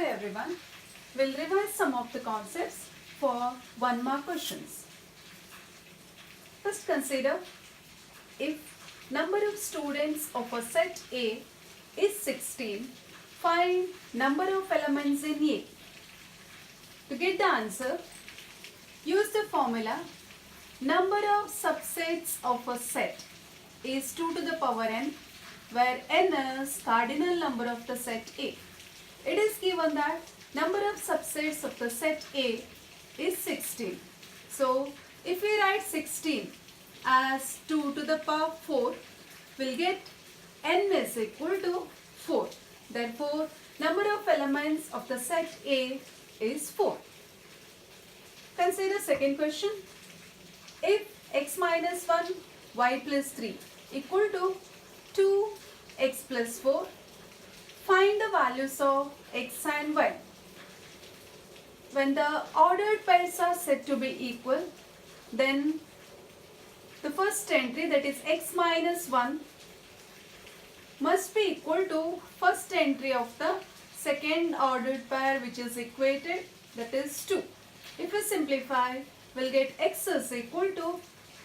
everyone. We'll revise some of the concepts for 1 mark questions. First consider, if number of students of a set A is 16, find number of elements in A. To get the answer, use the formula number of subsets of a set is 2 to the power n, where n is cardinal number of the set A. It is given that number of subsets of the set A is 16. So, if we write 16 as 2 to the power 4, we'll get n is equal to 4. Therefore, number of elements of the set A is 4. Consider second question. If x minus 1, y plus 3 equal to 2, x plus 4, find the values of x and y. When the ordered pairs are said to be equal, then the first entry, that is x minus 1, must be equal to first entry of the second ordered pair, which is equated, that is 2. If we simplify, we'll get x is equal to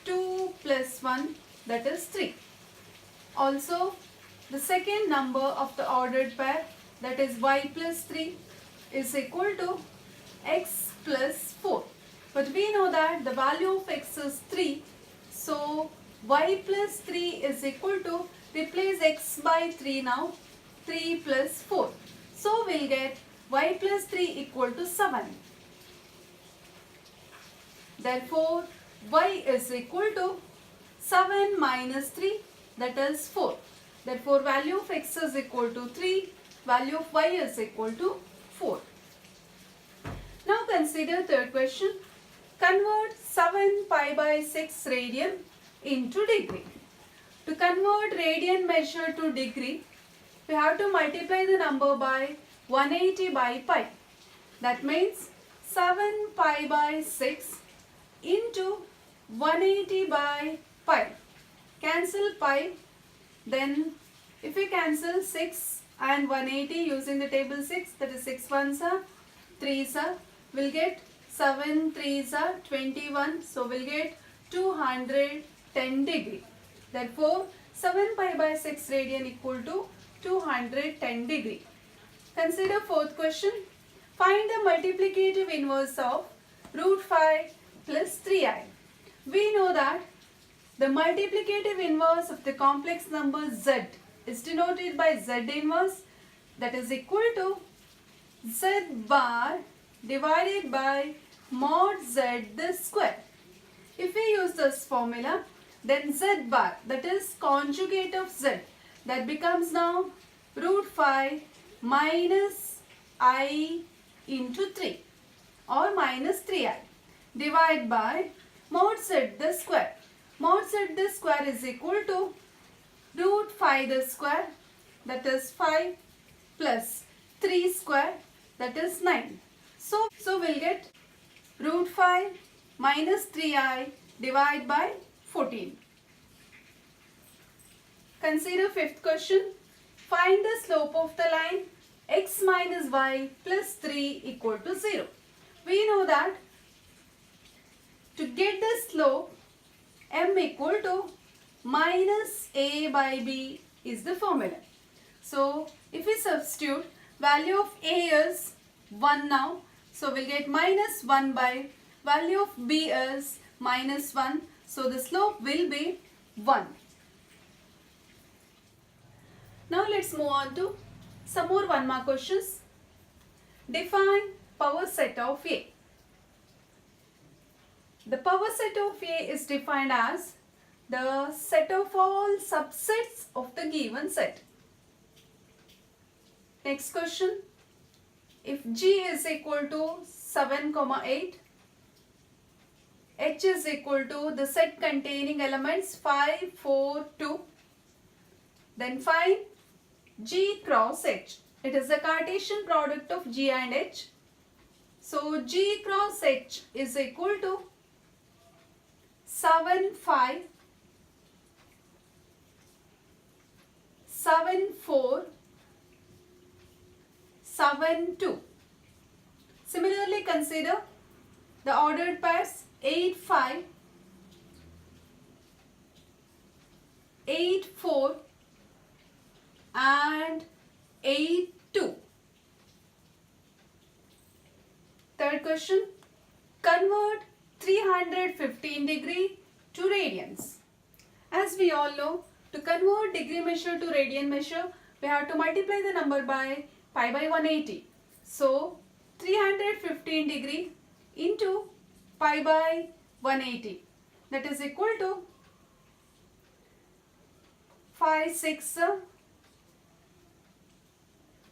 2 plus 1, that is 3. Also, the second number of the ordered pair, that is y plus 3, is equal to x plus 4. But we know that the value of x is 3. So, y plus 3 is equal to, replace x by 3 now, 3 plus 4. So, we'll get y plus 3 equal to 7. Therefore, y is equal to 7 minus 3, that is 4. Therefore, value of x is equal to 3, value of y is equal to 4. Now consider third question. Convert 7 pi by 6 radian into degree. To convert radian measure to degree, we have to multiply the number by 180 by pi. That means 7 pi by 6 into 180 by pi. Cancel pi. Then if we cancel 6 and 180 using the table 6, that is 6 ones are 3s are, we'll get 7 3s are 21. So we'll get 210 degree. Therefore, 7 pi by 6 radian equal to 210 degree. Consider fourth question. Find the multiplicative inverse of root 5 plus 3i. We know that the multiplicative inverse of the complex number z is denoted by z inverse, that is equal to z bar divided by mod z the square. If we use this formula, then z bar, that is conjugate of z, that becomes now root 5 minus I into 3 or minus 3i divided by mod z the square. Mod z the square is equal to root 5 the square, that is 5, plus 3 square, that is 9. So we'll get root 5 minus 3i divided by 14. Consider fifth question. Find the slope of the line x minus y plus 3 equal to 0. We know that to get the slope, m equal to minus a by b is the formula. So, if we substitute, value of a is 1 now. So, we'll get minus 1 by value of b is minus 1. So, the slope will be 1. Now, let's move on to some more 1 mark questions. Define power set of A. The power set of A is defined as the set of all subsets of the given set. Next question. If G is equal to 7, 8, H is equal to the set containing elements 5, 4, 2, then find G cross H. It is the Cartesian product of G and H. So, G cross H is equal to 7, 5, 7, 4, 7, 2. Similarly, consider the ordered pairs 8, 5, 8, 4 and 8, 2. Third question, convert 315 degree to radians. As we all know, to convert degree measure to radian measure, we have to multiply the number by pi by 180. So, 315 degree into pi by 180, that is equal to 5 6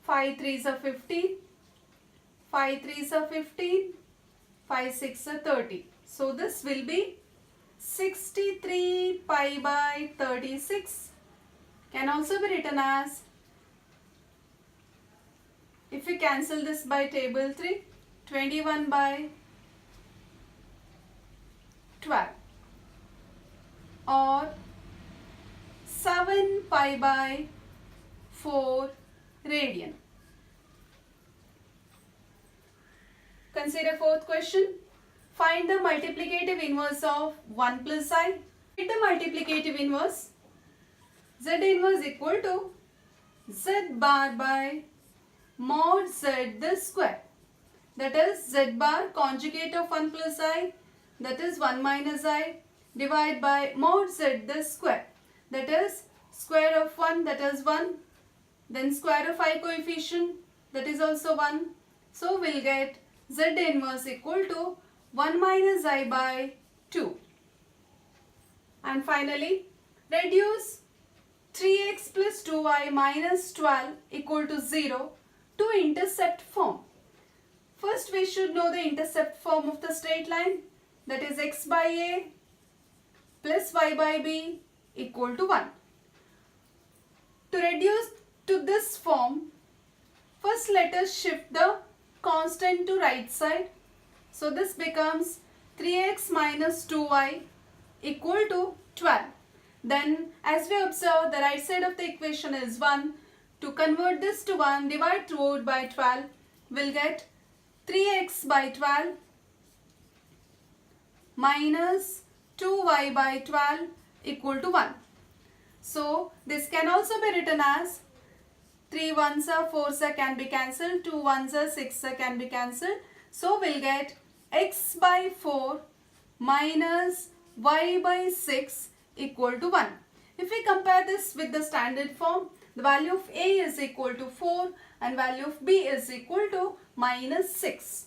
5 3s are 15, 5 3s are 15, 5 6 are 30. So this will be 63 pi by 36, can also be written as, if we cancel this by table 3, 21 by 12 or 7 pi by 4 radian. Consider fourth question. Find the multiplicative inverse of 1 plus I. With the multiplicative inverse, Z inverse equal to Z bar by mod Z the square. That is Z bar conjugate of 1 plus I, that is 1 minus I, divide by mod Z the square. That is square of 1, that is 1. Then square of I coefficient, that is also 1. So we'll get Z inverse equal to 1 minus I by 2. And finally, reduce 3x plus 2y minus 12 equal to 0 to intercept form. First we should know the intercept form of the straight line, that is x by a plus y by b equal to 1. To reduce to this form, first let us shift the constant to right side. So this becomes 3x minus 2y equal to 12. Then as we observe, the right side of the equation is 1. To convert this to 1, divide throughout by 12. We'll get 3x by 12 minus 2y by 12 equal to 1. So this can also be written as 3 1s are 4s are can be cancelled, 2 1s are 6 are can be cancelled. So we'll get x by 4 minus y by 6 equal to 1. If we compare this with the standard form, the value of a is equal to 4 and value of b is equal to minus 6.